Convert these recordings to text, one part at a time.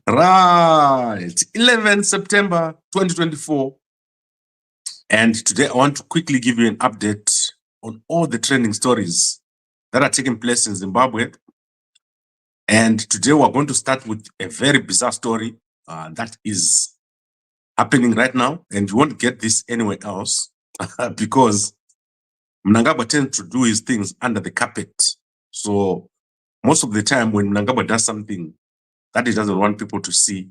Right, 11 September 2024. And today I want to quickly give you an update on all the trending stories that are taking place in Zimbabwe. And today we're going to start with a very bizarre story that is happening right now. And you won't get this anywhere else because Mnangagwa tends to do his things under the carpet. So most of the time when Mnangagwa does something that he doesn't want people to see,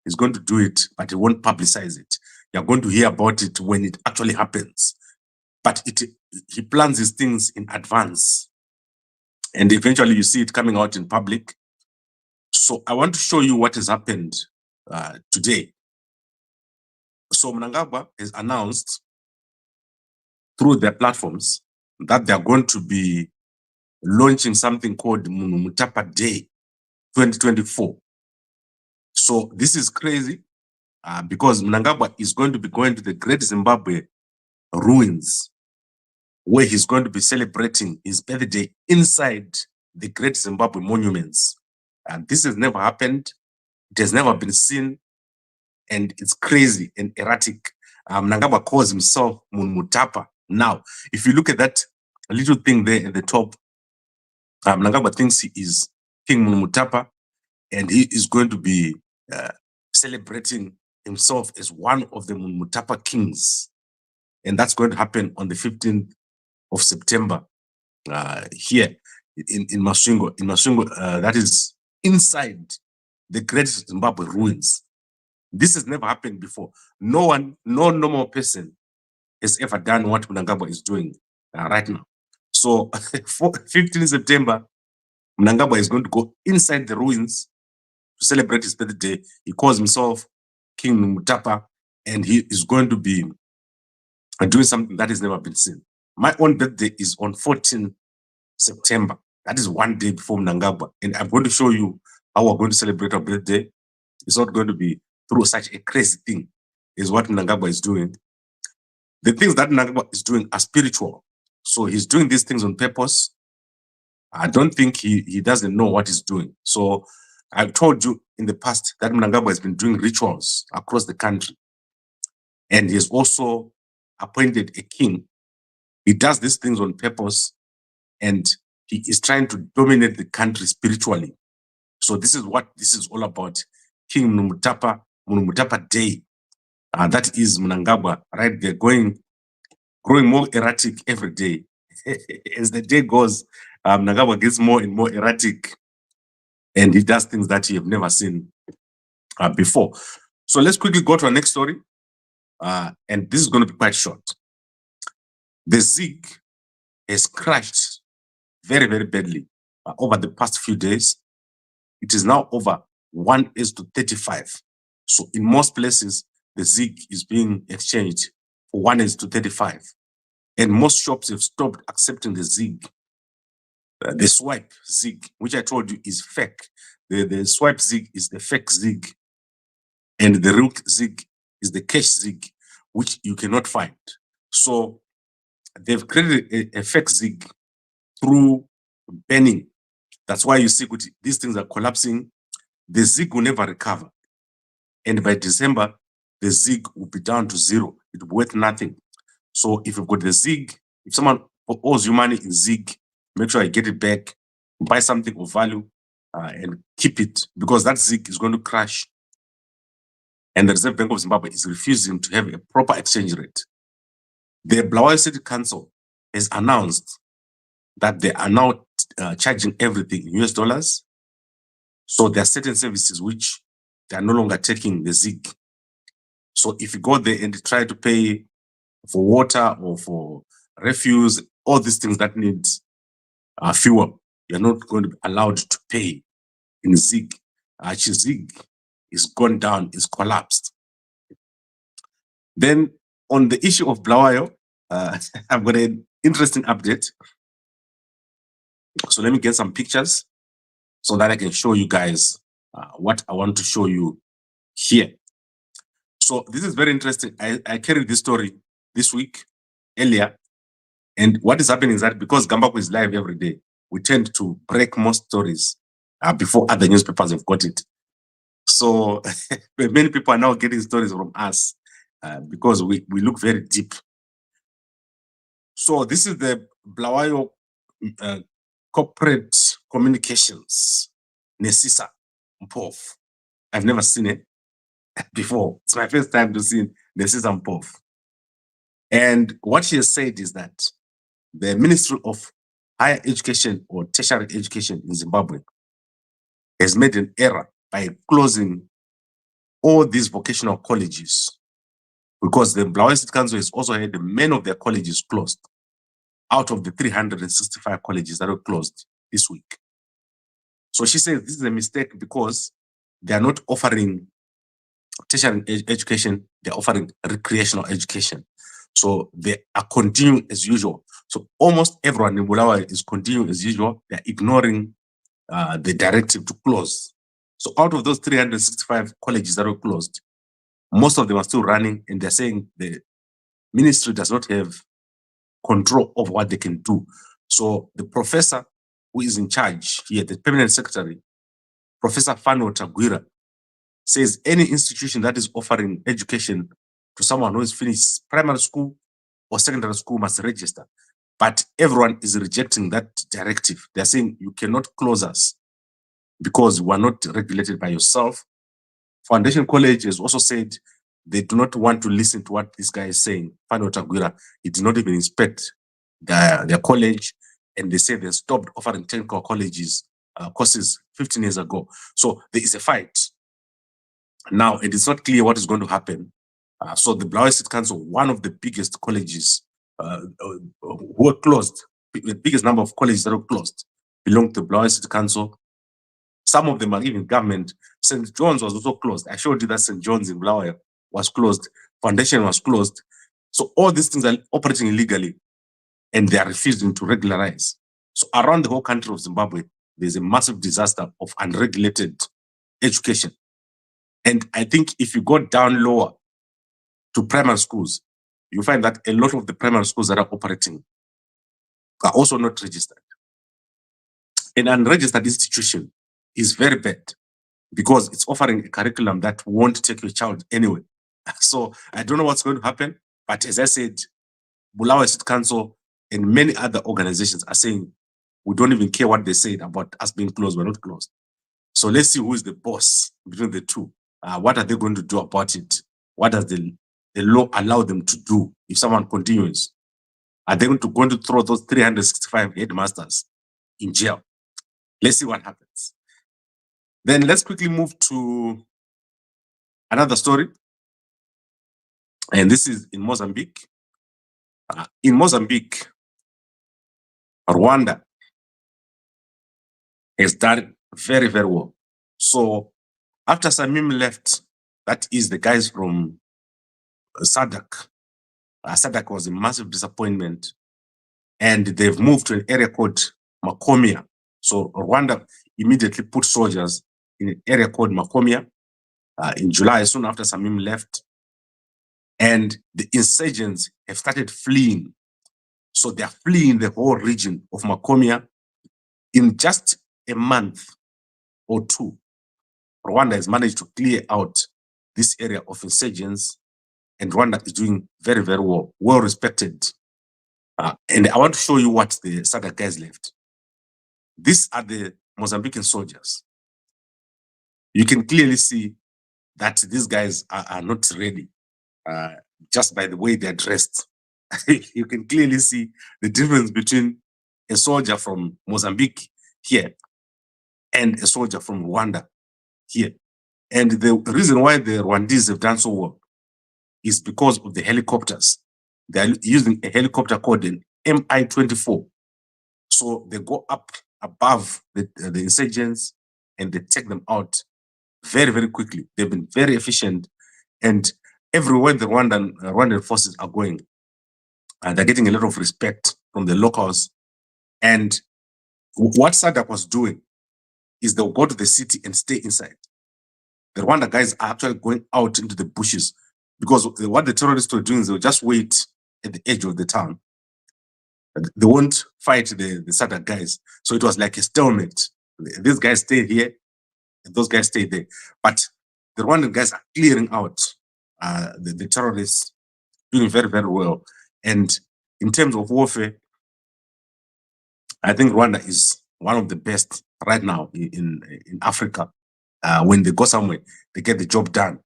he's going to do it, but he won't publicize it. You're going to hear about it when it actually happens. But he plans his things in advance. And eventually you see it coming out in public. So I want to show you what has happened today. So Mnangagwa has announced through their platforms that they're going to be launching something called Munhumutapa Day 2024. So this is crazy because Mnangagwa is going to be going to the Great Zimbabwe ruins where he's going to be celebrating his birthday inside the Great Zimbabwe monuments. And this has never happened. It has never been seen. And it's crazy and erratic. Mnangagwa calls himself Munhumutapa. Now, if you look at that little thing there at the top, Mnangagwa thinks he is King Munhumutapa, and he is going to be celebrating himself as one of the Munhumutapa kings. And that's going to happen on the 15th of September here in Masvingo. In Masvingo, that is inside the Great Zimbabwe ruins. This has never happened before. No normal person has ever done what Mnangagwa is doing right now. So, for 15th September, Mnangagwa is going to go inside the ruins to celebrate his birthday. He calls himself King Munhumutapa, and he is going to be doing something that has never been seen. My own birthday is on 14 September. That is one day before Mnangagwa. And I'm going to show you how we're going to celebrate our birthday. It's not going to be through such a crazy thing, is what Mnangagwa is doing. The things that Mnangagwa is doing are spiritual. So he's doing these things on purpose. I don't think he doesn't know what he's doing. So I've told you in the past that Mnangagwa has been doing rituals across the country. And he has also appointed a king. He does these things on purpose, and he is trying to dominate the country spiritually. So this is what this is all about. King Munhumutapa Day. That is Mnangagwa right there, growing more erratic every day. As the day goes, Mnangagwa gets more and more erratic, and he does things that you have never seen before. So let's quickly go to our next story. And this is going to be quite short. The Zig has crashed very, very badly over the past few days. It is now over 1:35. So in most places, the Zig is being exchanged for 1:35. And most shops have stopped accepting the Zig. The swipe Zig, which I told you is fake. The swipe Zig is the fake Zig. And the real Zig is the cash Zig, which you cannot find. So they've created a fake Zig through banning. That's why you see these things are collapsing. The Zig will never recover. And by December, the Zig will be down to zero. It will be worth nothing. So if you've got the Zig, if someone owes you money in Zig, make sure you get it back, buy something of value, and keep it, because that Zig is going to crash. And the Reserve Bank of Zimbabwe is refusing to have a proper exchange rate. The Bulawayo City Council has announced that they are now charging everything in US dollars. So there are certain services which they are no longer taking the Zig. So if you go there and try to pay for water or for refuse, all these things that need fuel, you're not going to be allowed to pay in Zig. Actually, Zig is gone down, is collapsed. Then on the issue of Bulawayo, I've got an interesting update. So let me get some pictures so that I can show you guys what I want to show you here. So this is very interesting. I carried this story this week, earlier. And what is happening is that because Gambakwe is live every day, we tend to break most stories before other newspapers have got it. So many people are now getting stories from us because we look very deep. So this is the Blawayo Corporate Communications, Nesisa Mpofu. I've never seen it before. It's my first time to see Nesisa Mpofu. And what she has said is that the Ministry of Higher Education or Tertiary Education in Zimbabwe has made an error by closing all these vocational colleges, because the Blawayo State Council has also had many of their colleges closed out of the 365 colleges that were closed this week. So she says this is a mistake because they are not offering tertiary education, they're offering recreational education. So they are continuing as usual. So almost everyone in Bulawayo is continuing as usual. They're ignoring the directive to close. So out of those 365 colleges that were closed, most of them are still running, and they're saying the ministry does not have control of what they can do. So the professor who is in charge here, the permanent secretary, Professor Fanuel Tagwira, says any institution that is offering education to someone who has finished primary school or secondary school must register. But everyone is rejecting that directive. They're saying you cannot close us because we are not regulated by yourself. Foundation College has also said they do not want to listen to what this guy is saying. Fanuel Tagwira, he did not even inspect their college, and they say they stopped offering technical colleges courses 15 years ago. So there is a fight. Now, it is not clear what is going to happen. So the Blawayo State Council, one of the biggest colleges who were closed, the biggest number of colleges that were closed, belong to the Blawayo State Council. Some of them are even government. St. John's was also closed. I showed you that St. John's in Blawayo was closed. Foundation was closed. So all these things are operating illegally, and they are refusing to regularize. So around the whole country of Zimbabwe, there's a massive disaster of unregulated education. And I think if you go down lower to primary schools, you find that a lot of the primary schools that are operating are also not registered. An unregistered institution is very bad because it's offering a curriculum that won't take your child anyway. So I don't know what's going to happen, but as I said, Bulawayo State Council and many other organizations are saying, we don't even care what they said about us being closed, we're not closed. So let's see who is the boss between the two. What are they going to do about it? What does the law allow them to do if someone continues? Are they going to throw those 365 headmasters in jail? Let's see what happens. Then let's quickly move to another story. And this is in Mozambique. In Mozambique, Rwanda has done very, very well. So after Samim left, that is the guys from SADC. SADC was a massive disappointment, and they've moved to an area called Makomia. So Rwanda immediately put soldiers in an area called Makomia in July, soon after Samim left. And the insurgents have started fleeing. So they're fleeing the whole region of Makomia. In just a month or two, Rwanda has managed to clear out this area of insurgents, and Rwanda is doing very, very well, well respected. And I want to show you what the SADC guys left. These are the Mozambican soldiers. You can clearly see that these guys are not ready, just by the way they're dressed. You can clearly see the difference between a soldier from Mozambique here and a soldier from Rwanda here. And the reason why the Rwandese have done so well is because of the helicopters. They're using a helicopter called an MI-24. So they go up above the insurgents and they take them out very, very quickly. They've been very efficient. And everywhere the Rwandan forces are going, they're getting a lot of respect from the locals. And what SADC was doing is they'll go to the city and stay inside. The Rwanda guys are actually going out into the bushes, because what the terrorists were doing is they'll just wait at the edge of the town. They won't fight the SADC guys. So it was like a stalemate. These guys stay here, and those guys stay there. But the Rwandan guys are clearing out the terrorists, doing very, very well. And in terms of warfare, I think Rwanda is one of the best right now in Africa. When they go somewhere, they get the job done,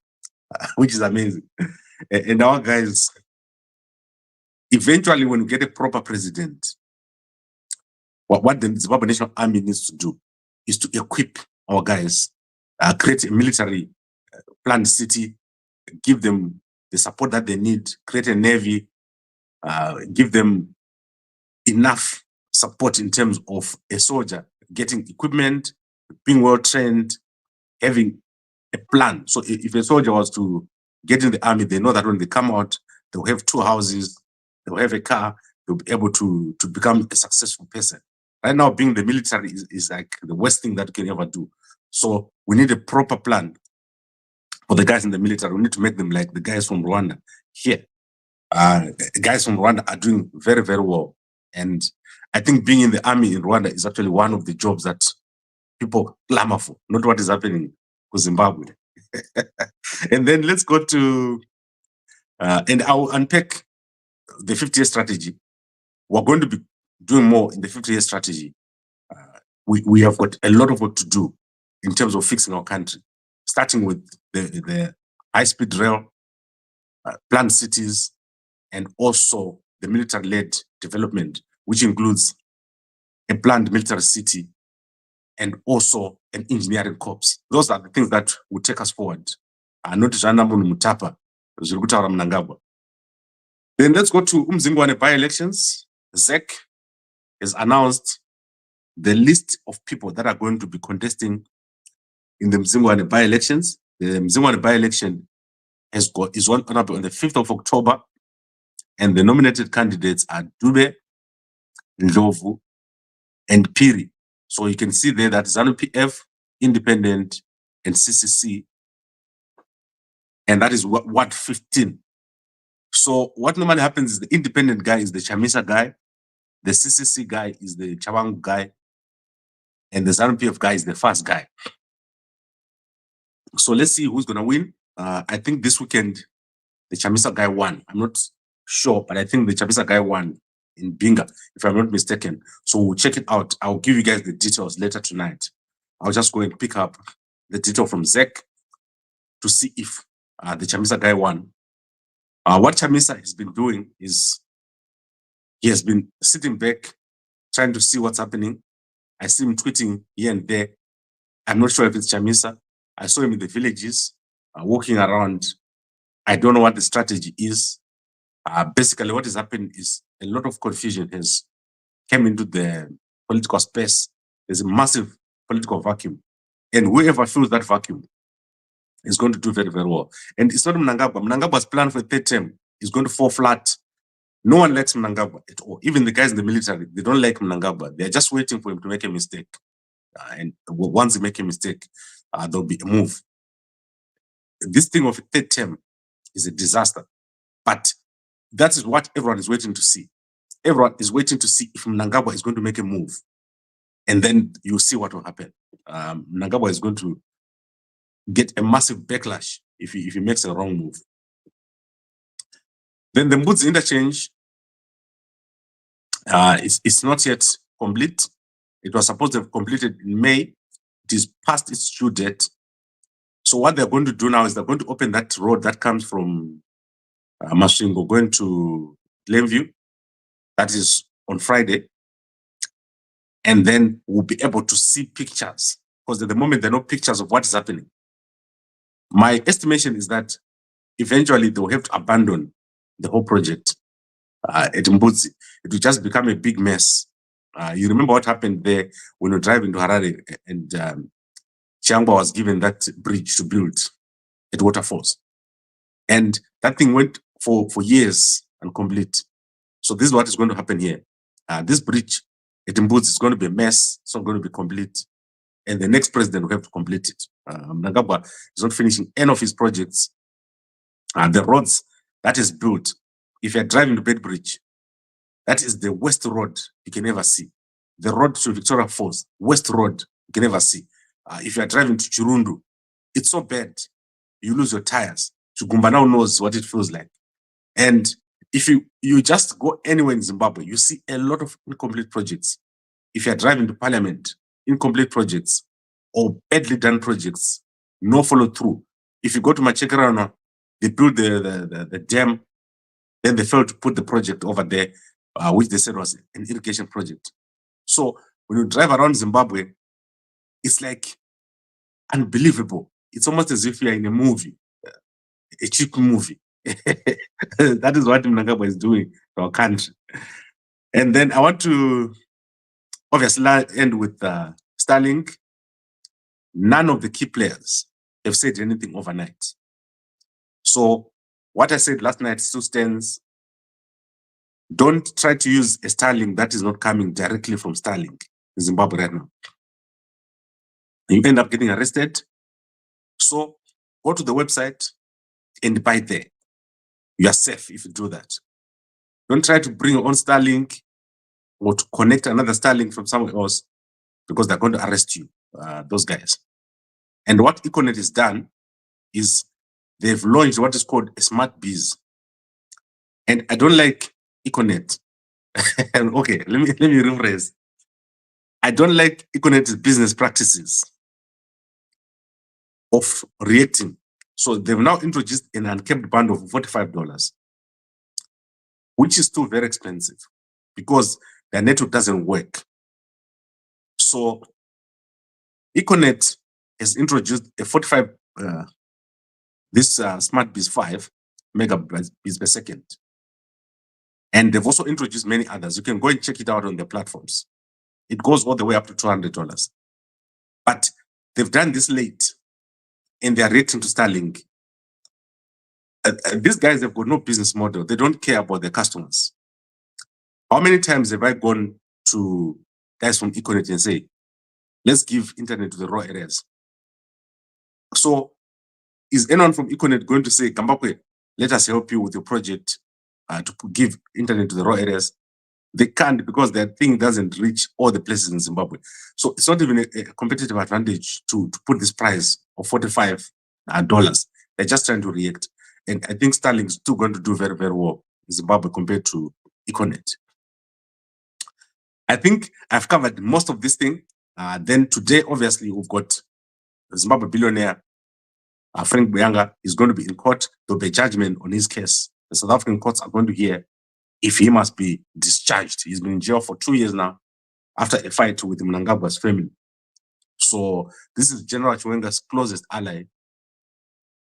which is amazing. And our guys, eventually, when we get a proper president, what the Zimbabwe National Army needs to do is to equip our guys, create a military planned city, give them the support that they need, create a navy, give them enough support in terms of a soldier getting equipment, being well trained, having a plan. So if a soldier was to get in the army, they know that when they come out, they'll have 2 houses, they'll have a car, they'll be able to become a successful person. Right now, being the military is like the worst thing that you can ever do. So we need a proper plan for the guys in the military. We need to make them like the guys from Rwanda here. Guys from Rwanda are doing very, very well. And I think being in the army in Rwanda is actually one of the jobs that people clamor for, not what is happening to Zimbabwe. And then let's go to, and I'll unpack the 50-year strategy. We're going to be doing more in the 50-year strategy. We have got a lot of work to do in terms of fixing our country, starting with the high-speed rail, planned cities, and also the military-led development, which includes a planned military city and also an engineering corps. Those are the things that will take us forward. Not King Munhumutapa, Mnangagwa. Then let's go to Mzingwane by-elections. ZEC has announced the list of people that are going to be contesting in the Mzingwane by-elections. The Mzingwane by-election is on the 5th of October, and the nominated candidates are Dube, Ndlovu, and Piri. So you can see there that ZANU-PF, Independent, and CCC, and that is Ward 15. So what normally happens is the Independent guy is the Chamisa guy, the CCC guy is the Chabangu guy, and the ZANU-PF guy is the first guy. So let's see who's going to win. I think this weekend, the Chamisa guy won. I'm not sure, but I think the Chamisa guy won in Binga, if I'm not mistaken. So we'll check it out. I'll give you guys the details later tonight. I'll just go and pick up the detail from ZEC to see if the Chamisa guy won. What Chamisa has been doing is he has been sitting back, trying to see what's happening. I see him tweeting here and there. I'm not sure if it's Chamisa. I saw him in the villages, walking around. I don't know what the strategy is. Basically, what has happened is a lot of confusion has come into the political space. There's a massive political vacuum. And whoever fills that vacuum is going to do very, very well. And it's not Mnangagwa. Mnangagwa's plan for a 3rd term is going to fall flat. No one likes Mnangagwa at all. Even the guys in the military, they don't like Mnangagwa. They're just waiting for him to make a mistake. And once they make a mistake, there'll be a move. This thing of a 3rd term is a disaster. But that is what everyone is waiting to see. Everyone is waiting to see if Mnangagwa is going to make a move. And then you'll see what will happen. Mnangagwa is going to get a massive backlash if he makes a wrong move. Then the Mbudzi interchange it's not yet complete. It was supposed to have completed in May. It is past its due date. So what they're going to do now is they're going to open that road that comes from Masvingo going to Glenview. That is on Friday. And then we'll be able to see pictures, because at the moment there are no pictures of what is happening. My estimation is that eventually they'll have to abandon the whole project at Mbudzi. It will just become a big mess. You remember what happened there when we were driving to Harare and Chiangwa was given that bridge to build at Waterfalls. And that thing went for years uncomplete. So this is what is going to happen here. This bridge at Mbudzi is going to be a mess. It's not going to be complete. And the next president will have to complete it. Mnangagwa is not finishing any of his projects. The roads that is built, if you're driving to Bedbridge, that is the worst road you can ever see. The road to Victoria Falls, worst road you can ever see. If you're driving to Chirundu, it's so bad. you lose your tires. Chugumba now knows what it feels like. And if you just go anywhere in Zimbabwe, you see a lot of incomplete projects. If you're driving to parliament, incomplete projects or badly done projects, no follow through. If you go to Machekerana, they built the dam, then they failed to put the project over there, which they said was an irrigation project. So when you drive around Zimbabwe, it's like unbelievable. It's almost as if you're in a movie, a cheap movie. That is what Mnangagwa is doing to our country. And then I want to obviously end with Starlink. None of the key players have said anything overnight. So what I said last night still stands. Don't try to use a Starlink that is not coming directly from Starlink in Zimbabwe right now. You end up getting arrested. So go to the website and buy there. You are safe if you do that. Don't try to bring your own Starlink or to connect another Starlink from somewhere else because they're going to arrest you, those guys. And what Econet has done is they've launched what is called a smart biz. And I don't like Econet. Okay, let me rephrase. I don't like Econet's business practices of reacting. So they've now introduced an uncapped bundle of $45, which is still very expensive because their network doesn't work. So Econet has introduced a 45, this Smart Biz 5 megabits per second. And they've also introduced many others. You can go and check it out on their platforms. It goes all the way up to $200. But they've done this late and they are reacting to Starlink. These guys have got no business model. They don't care about their customers. How many times have I gone to guys from Econet and say, let's give internet to the raw areas? So is anyone from Econet going to say, Gambakwe, let us help you with your project to give internet to the raw areas? They can't because their thing doesn't reach all the places in Zimbabwe. So it's not even a competitive advantage to put this price of $45. They're just trying to react. And I think Starlink is still going to do very, very well in Zimbabwe compared to Econet. I think I've covered most of this thing. Then today, obviously, we've got the Zimbabwe billionaire, Frank Buyanga, is going to be in court. There'll be a judgment on his case. The South African courts are going to hear if he must be discharged. He's been in jail for 2 years now after a fight with Mnangagwa's family. So this is General Chiwenga's closest ally.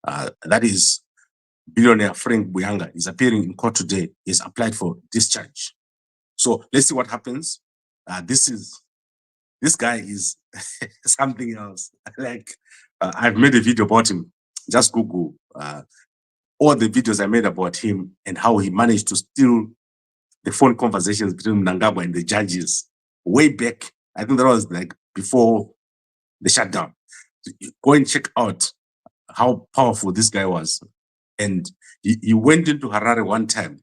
That is billionaire Frank Buyanga is appearing in court today. He's applied for discharge. So let's see what happens. This guy is something else. Like I've made a video about him. Just Google all the videos I made about him and how he managed to steal the phone conversations between Mnangagwa and the judges way back. I think that was like before the shutdown. So go and check out how powerful this guy was. And he went into Harare one time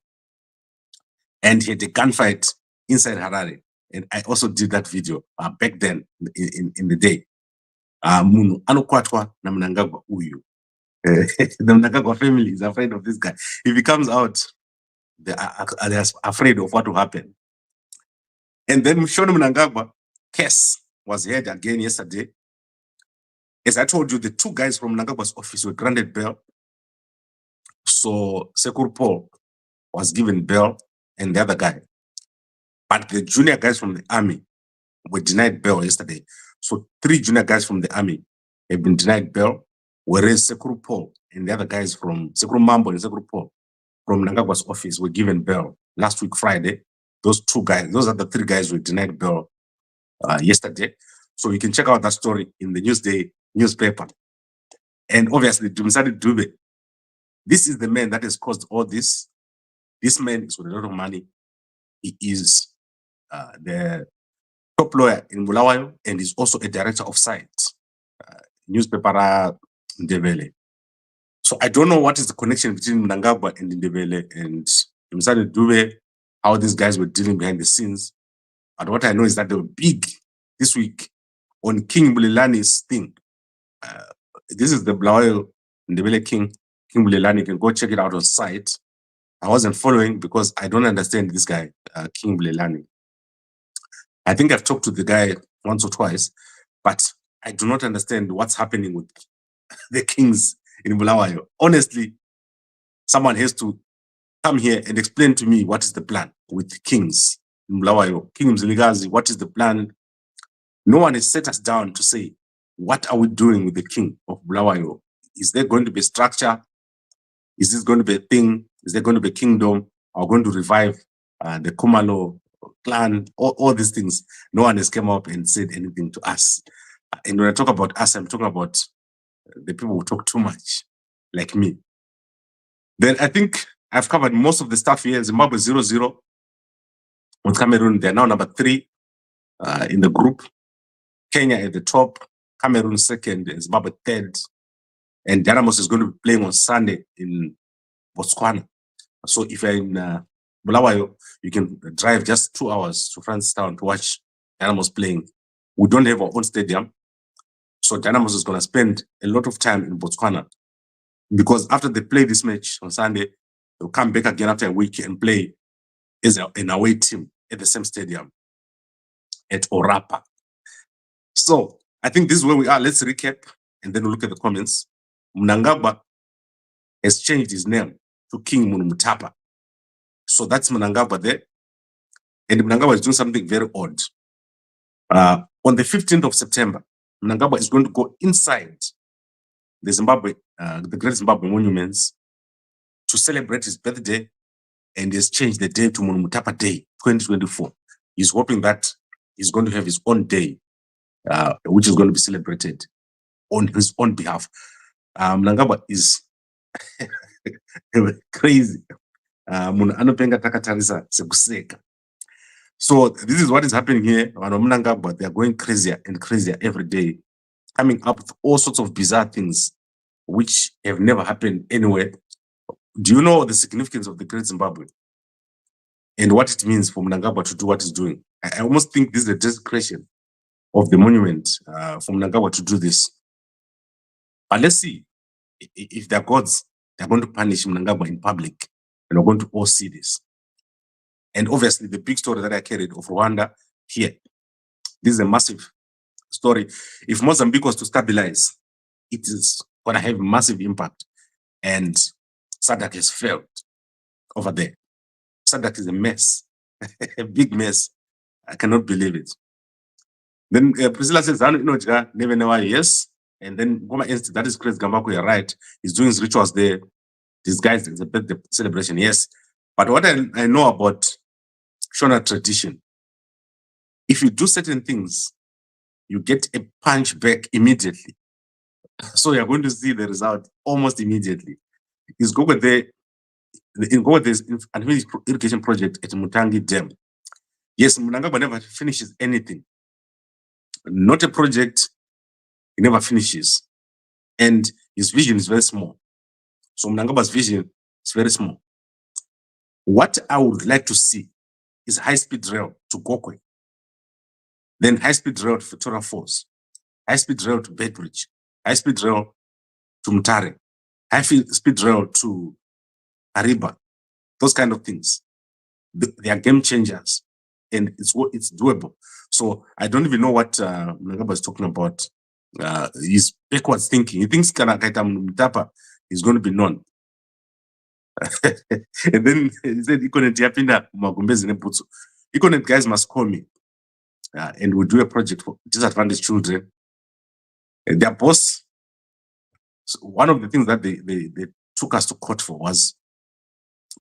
and he had a gunfight inside Harare. And I also did that video back then in the day. Munhu anokwatwa na Mnangagwa uyu. The Mnangagwa family is afraid of this guy. If he comes out, they are afraid of what will happen. And then Mshoni Mnangagwa case was heard again yesterday. As I told you, the 2 guys from Mnangagwa's office were granted bail. So Sekuru Paul was given bail and the other guy. But the junior guys from the army were denied bail yesterday. So 3 junior guys from the army have been denied bail, whereas Sekuru Paul and the other guys from Sekuru Mambo and Sekuru Paul from Mnangagwa's office were given bail last week, Friday. Those 2 guys, those are the 3 guys who were denied bail yesterday. So you can check out that story in the Newsday newspaper. And obviously, Dumisani Dube, this is the man that has caused all this. This man is with a lot of money. He is the top lawyer in Bulawayo and is also a director of site, newspaper Ndebele. So I don't know what is the connection between Mnangagwa and Ndebele and Dumisani Dube, how these guys were dealing behind the scenes. But what I know is that they were big this week on King Bulelani's thing. This is the Bulawayo Ndebele King Bulelani. You can go check it out on site. I wasn't following because I don't understand this guy, King Bulelani. I think I've talked to the guy once or twice, but I do not understand what's happening with the kings in Bulawayo. Honestly, someone has to come here and explain to me what is the plan with the kings in Bulawayo. King Mzilikazi, what is the plan? No one has set us down to say, what are we doing with the king of Bulawayo? Is there going to be a structure? Is this going to be a thing? Is there going to be a kingdom? Are we going to revive the Kumalo clan? All these things. No one has come up and said anything to us. And when I talk about us, I'm talking about the people who talk too much, like me. Then I think I've covered most of the stuff here. Zimbabwe 0-0 with Cameroon. They're now number 3 in the group. Kenya at the top, Cameroon second, Zimbabwe third. And Dynamos is going to be playing on Sunday in Botswana. So if you're in Bulawayo, you can drive just 2 hours to Francistown to watch Dynamos playing. We don't have our own stadium. So Dynamos is going to spend a lot of time in Botswana, because after they play this match on Sunday, they'll come back again after a week and play as an away team at the same stadium at Orapa. So I think this is where we are. Let's recap and then we'll look at the comments. Mnangagwa has changed his name to King Munhumutapa. So that's Mnangagwa there. And Mnangagwa is doing something very odd. On the 15th of September, Mnangagwa is going to go inside the Zimbabwe, the Great Zimbabwe monuments to celebrate his birthday, and has changed the day to Munhumutapa Day 2024. He's hoping that he's going to have his own day, which is going to be celebrated on his own behalf. Mnangagwa is crazy. So this is what is happening here. Mnangagwa, they are going crazier and crazier every day, coming up with all sorts of bizarre things which have never happened anywhere. Do you know the significance of the Great Zimbabwe and what it means for Mnangagwa to do what he's doing? I almost think this is a desecration of the monument for Mnangagwa to do this. But let's see. If they're gods, they're going to punish Mnangagwa in public, and we're going to all see this. And obviously, the big story that I carried of Rwanda here, this is a massive story. If Mozambique was to stabilize, it is going to have a massive impact. And SADC has failed over there. SADC is a mess, a big mess. I cannot believe it. Then Priscilla says, yes. And then that is Chris Gambakwe, you're right. He's doing his rituals there. These guys, it's a birthday celebration, yes. But what I know about Shona tradition, if you do certain things, you get a punch back immediately. So you're going to see the result almost immediately. Is Gogo there? In Gogo, there's an irrigation project at Mutangi Dam. Yes, Mnangagwa never finishes anything. Not a project. He never finishes. And his vision is very small. So Mnangagwa's vision is very small. What I would like to see is high-speed rail to Gokwe, then high-speed rail to Victoria Falls, high-speed rail to Bedbridge, high-speed rail to Mutare, high-speed rail to Ariba, those kind of things. They are game changers, and it's doable. So I don't even know what Mnangagwa is talking about. He's backwards thinking. He thinks Munhumutapa is going to be known. And then he said, Econet yapinda magumbezi nebutsu. Econet guys must call me, and we'll do a project for disadvantaged children. And their boss, so one of the things that they took us to court for was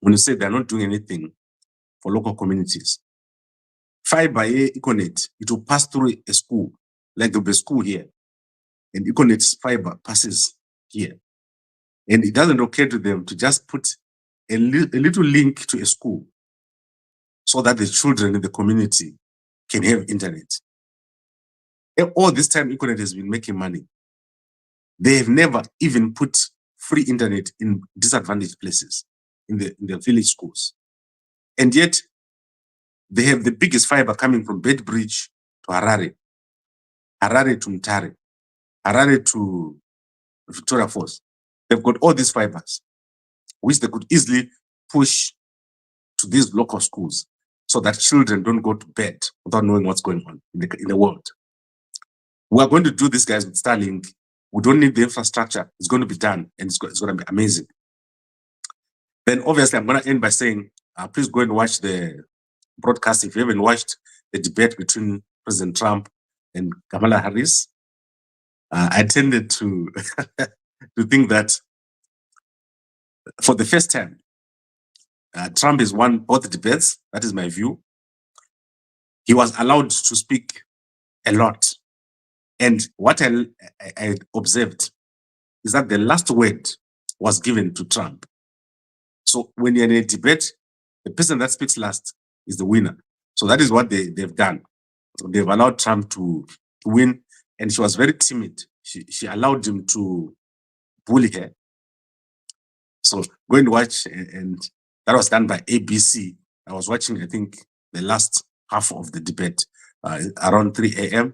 when you say they're not doing anything for local communities. Fiber Econet, it will pass through a school, like there'll be a school here, and Econet's fiber passes here. And it doesn't occur to them to just put a little link to a school so that the children in the community can have internet. And all this time, Econet has been making money. They have never even put free internet in disadvantaged places, in the village schools. And yet, they have the biggest fiber coming from Bedbridge to Harare, Harare to Mutare, Harare to Victoria Falls. They've got all these fibers, which they could easily push to these local schools so that children don't go to bed without knowing what's going on in the world. We are going to do this, guys, with Starlink. We don't need the infrastructure. It's going to be done, and it's going to be amazing. Then, obviously, I'm going to end by saying, please go and watch the broadcast if you haven't watched the debate between President Trump and Kamala Harris. I tended to to think that for the first time, Trump has won both debates. That is my view. He was allowed to speak a lot. And what I observed is that the last word was given to Trump. So when you're in a debate, the person that speaks last is the winner. So that is what they've done. They've allowed Trump to win. And she was very timid. She allowed him to bully her. So go and watch, and that was done by ABC. I was watching, I think, the last half of the debate around 3 a.m.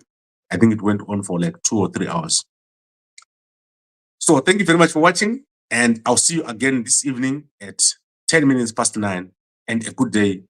I think it went on for like 2 or 3 hours. So thank you very much for watching, and I'll see you again this evening at 9:10, and a good day